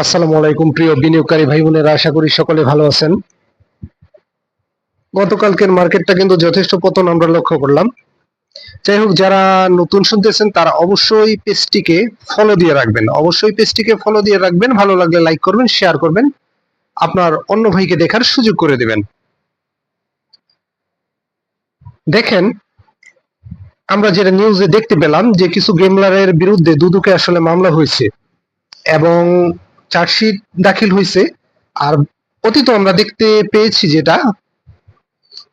আসসালামু আলাইকুম প্রিয় বিনিয়োগকারী ভাই বোনেরা, আশা করি সকলে ভালো আছেন। গতকালকের মার্কেটটা কিন্তু যথেষ্ট পতন আমরা লক্ষ্য করলাম। যাই হোক, যারা নতুন শুনতেছেন তারা অবশ্যই পেজটিকে ফলো দিয়ে রাখবেন, ভালো লাগলে লাইক করবেন, শেয়ার করবেন, আপনার অন্য ভাইকে দেখার সুযোগ করে দিবেন। দেখেন, আমরা যেটা নিউজে দেখতে পেলাম যে কিছু গেমলারের বিরুদ্ধে দুদকে আসলে মামলা হয়েছে এবং চার্জশিট দাখিল হয়েছে। আর অতীত আমরা দেখতে পেয়েছি যেটা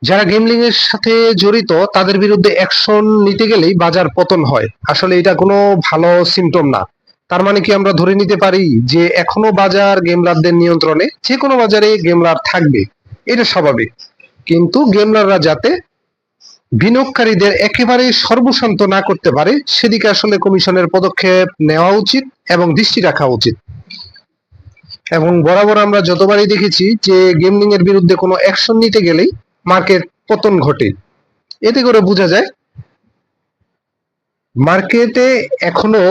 যারা গেমলিং এর সাথে জড়িত তাদের বিরুদ্ধে অ্যাকশন নিতে গেলেই বাজার পতন হয়। আসলে এটা কোনো ভালো সিমটম না। তার মানে কি আমরা ধরে নিতে পারি যে এখনো বাজার গেমলারদের নিয়ন্ত্রণে, যে কোনো বাজারে গেমলার থাকবে, এটা স্বাভাবিক। কিন্তু গেমলাররা যাতে বিনিয়োগকারীদের একেবারে সর্বশান্ত না করতে পারে সেদিকে আসলে কমিশনের পদক্ষেপ নেওয়া উচিত এবং দৃষ্টি রাখা উচিত। এবং বরাবর আমরা যতবারই দেখেছি যে গেমলিং এর বিরুদ্ধে কোনো অ্যাকশন নিতে গেলেই মার্কেট পতন ঘটে। এতে করে বোঝা যায় মার্কেটে এখনো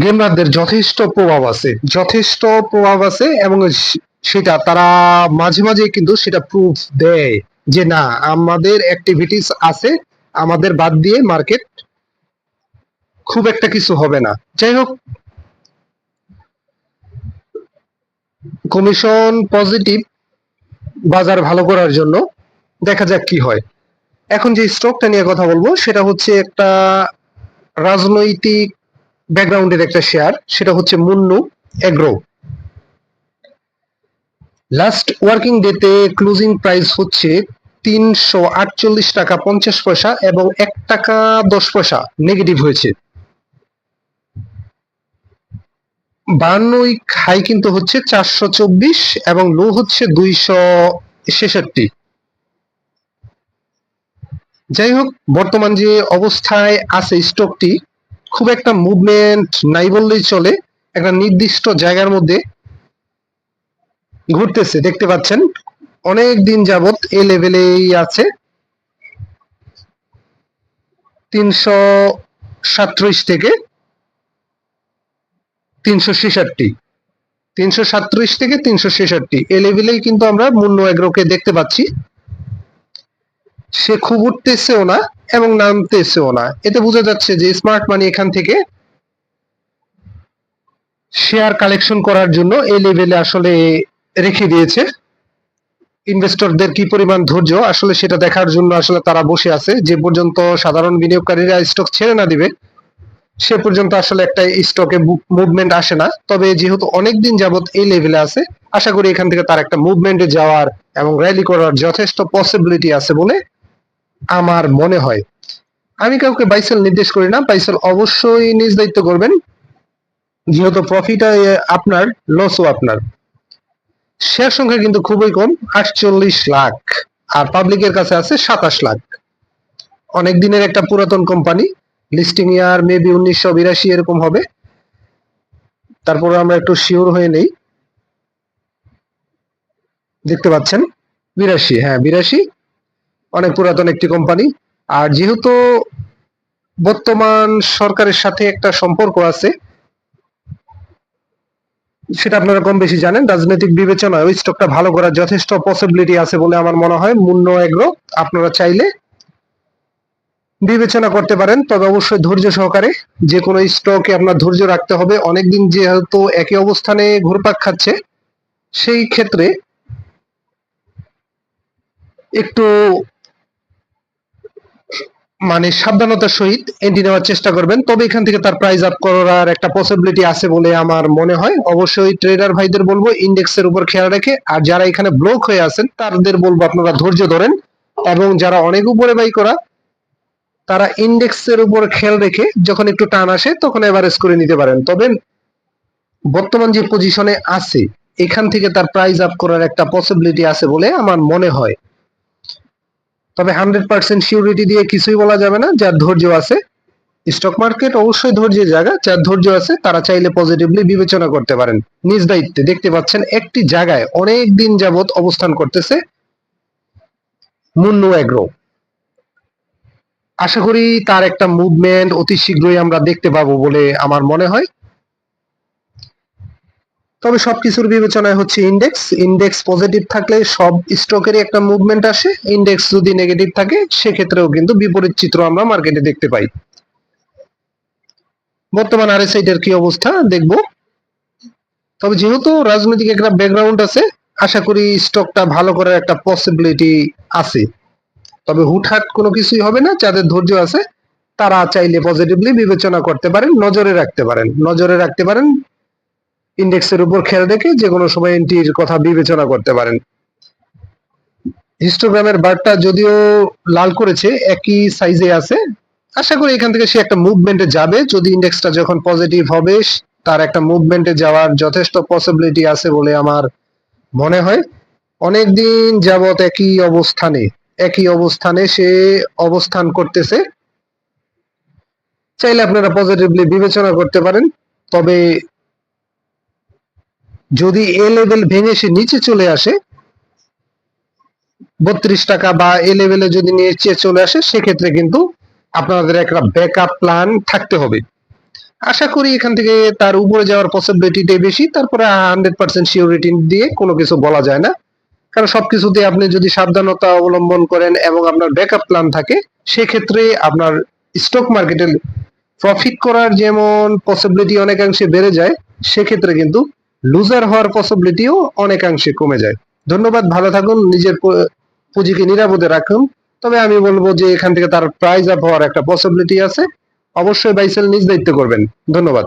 গেমারদের যথেষ্ট প্রভাব আছে এবং সেটা তারা মাঝে মাঝে কিন্তু সেটা প্রুফ দেয় যে না, আমাদের অ্যাক্টিভিটিস আছে, আমাদের বাদ দিয়ে মার্কেট খুব একটা কিছু হবে না। যাই হোক, কমিশন পজিটিভ বাজার ভালো করার জন্য, দেখা যাক কি হয়। এখন যে স্টকটা নিয়ে কথা বলবো সেটা হচ্ছে একটা রাজনৈতিক ব্যাকগ্রাউন্ডের একটা শেয়ার, সেটা হচ্ছে মুন্নু এগ্রো। লাস্ট ওয়ার্কিং ডেতে ক্লোজিং প্রাইস হচ্ছে ৩৪৮ টাকা ৫০ পয়সা এবং ১ টাকা ১০ পয়সা নেগেটিভ হয়েছে। বার্ন উইক হাই কিন্তু হচ্ছে ৪২৪ এবং লো হচ্ছে ২৬৬। যাই হোক, বর্তমান যে অবস্থায় আছে স্টকটি, খুব একটা মুভমেন্ট নাই বললেই চলে। একটা নির্দিষ্ট জায়গার মধ্যে ঘুরতেছে, দেখতে পাচ্ছেন অনেক দিন যাবত এ লেভেলেই আছে। ৩৩৭ থেকে ৩৬৬, ৩৩৭ থেকে ৩৬৬ এ লেভেলেই কিন্তু আমরা মুন্নু এগ্রোকে দেখতে পাচ্ছি। সে খুব উঠতেছেও না এবং নামতেছেও না। এতে বোঝা যাচ্ছে যে স্মার্ট মানি এখান থেকে শেয়ার কালেকশন করার জন্য এই লেভেলে আসলে রেখে দিয়েছে। ইনভেস্টরদের কি পরিমাণ ধৈর্য আসলে সেটা দেখার জন্য আসলে তারা বসে আছে। যে পর্যন্ত সাধারণ বিনিয়োগকারীরা স্টক ছেড়ে না দিবে সে পর্যন্ত আসলে একটা স্টকে মুভমেন্ট আসে না। তবে যেহেতু অনেকদিন যাবত এই লেভেলে আছে, আশা করি এখান থেকে তার একটা মুভমেন্টে যাওয়ার এবং র্যালি করার যথেষ্ট পসিবিলিটি আছে বলে আমার মনে হয়। আমি কাউকে বাইসেল নির্দেশ করি না, বাইসেল অবশ্যই নিজ দায়িত্ব করবেন, যেহেতু প্রফিট আপনার, লসও আপনার। শেয়ার সংখ্যা কিন্তু খুবই কম, 48 লাখ, আর পাবলিকের কাছে আছে 27 লাখ। অনেক দিনের একটা পুরাতন কোম্পানি, লিস্টিং ইয়ার মেবি 1982 এরকম হবে। তারপরে আমরা একটু শিওর হয়ে নেই। দেখতে পাচ্ছেন 82, হ্যাঁ 82, অনেক পুরাতন একটি কোম্পানি। আর যেহেতু বর্তমান সরকারের সাথে একটা সম্পর্ক আছে, সেটা আপনারা কম বেশি জানেন, রাজনৈতিক বিবেচনায় ওই স্টকটা ভালো করার যথেষ্ট পসিবিলিটি আছে বলে আমার মনে হয়। মুন্নু এগ্রো আপনারা চাইলে বিবেচনা করতে পারেন, তবে অবশ্যই ধৈর্য সহকারে। যে কোনো স্টকে আপনার ধৈর্য রাখতে হবে। অনেকদিন যেহেতু একই অবস্থানে ঘুরপাক খাচ্ছে, সেই ক্ষেত্রে একটু মানে সাবধানতার সহিত এন্ট্রি নেওয়ার চেষ্টা করবেন। তবে এখান থেকে তার প্রাইস আপ করার একটা পসিবিলিটি আছে বলে আমার মনে হয়। অবশ্যই ট্রেডার ভাইদের বলবো ইন্ডেক্সের উপর খেয়াল রেখে, আর যারা এখানে ব্লক হয়ে আছেন তাদের বলবো আপনারা ধৈর্য ধরেন, এবং যারা অনেক উপরে বাই করা তারা ইন্ডেক্সের উপর খেয়াল রেখে যখন একটু টান আসে তখন এভারেজ করে নিতে পারেন। তবে বর্তমান যে পজিশনে আছে এখান থেকে তার প্রাইস আপ করার একটা পসিবিলিটি আছে বলে আমার মনে হয়। তবে 100% সিউরিটি দিয়ে কিছুই বলা যাবে না। যার ধৈর্য আছে, স্টক মার্কেট অবশ্যই ধৈর্যের জায়গা, যার ধৈর্য আছে তারা চাইলে পজিটিভলি বিবেচনা করতে পারেন। নিজ দায়িত্বে দেখতে পাচ্ছেন একটি জায়গায় অনেক দিন যাবত অবস্থান করতেছে মুন্নু এগ্রো। আশা করি তার একটা মুভমেন্ট অতি শীঘ্রই আমরা দেখতে পাবো বলে আমার মনে হয়। তবে সবকিছুর বিবেচনায় হচ্ছে ইন্ডেক্স। ইন্ডেক্স পজিটিভ থাকলে সব স্টকেরই একটা মুভমেন্ট আসে, ইন্ডেক্স যদি নেগেটিভ থাকে সেক্ষেত্রেও কিন্তু বিপরীত চিত্র আমরা মার্কেটে দেখতে পাই। বর্তমান আরএসআই এর কি অবস্থা দেখব। তবে যেহেতু রাজনৈতিক একটা ব্যাকগ্রাউন্ড আছে, আশা করি স্টকটা ভালো করার একটা পসিবিলিটি আছে। তবে হুটহাট কোনো কিছুই হবে না, যাদের ধৈর্য আছে তারা চাইলে পজিটিভলি বিবেচনা করতে পারেন, নজরে রাখতে পারেন ইন্ডেক্সের উপর খেয়াল রেখে যে কোনো সময় এন্ট্রির কথা বিবেচনা করতে পারেন। হিস্টোগ্রামের বারটা যদিও লাল করেছে, একই সাইজে আছে, আশা করি এখান থেকে সে একটা মুভমেন্টে যাবে। যদি ইন্ডেক্সটা যখন পজিটিভ হবে তার একটা মুভমেন্টে যাওয়ার যথেষ্ট পসিবিলিটি আছে বলে আমার মনে হয়। অনেকদিন যাবত একই অবস্থানে সে অবস্থান করতেছে, চাইলে আপনারা পজিটিভলি বিবেচনা করতে পারেন। তবে যদি এ লেভেল ভেঙে সে নিচে চলে আসে 32 টাকা বা এ লেভেলে যদি নিচে চলে আসে সেক্ষেত্রে কিন্তু আপনাদের একটা ব্যাকআপ প্ল্যান থাকতে হবে। আশা করি এখান থেকে তার উপরে যাওয়ার পসিবিলিটিটাই বেশি। তারপরে 100% সিওরিটি দিয়ে কোনো কিছু বলা যায় না, কারণ সবকিছুতে আপনি যদি সাবধানতা অবলম্বন করেন এবং আপনার ব্যাকআপ প্ল্যান থাকে সেক্ষেত্রে আপনার স্টক মার্কেটে প্রফিট করার যেমন পসিবিলিটি অনেকাংশে বেড়ে যায়, সেক্ষেত্রে কিন্তু লুজার হওয়ার পসিবিলিটিও অনেকাংশে কমে যায়। ধন্যবাদ, ভালো থাকুন, নিজের পুঁজিকে নিরাপদে রাখুন। তবে আমি বলবো যে এখান থেকে তার প্রাইস আপ হওয়ার একটা পসিবিলিটি আছে, অবশ্যই বাই সেল নিজ দায়িত্ব করবেন। ধন্যবাদ।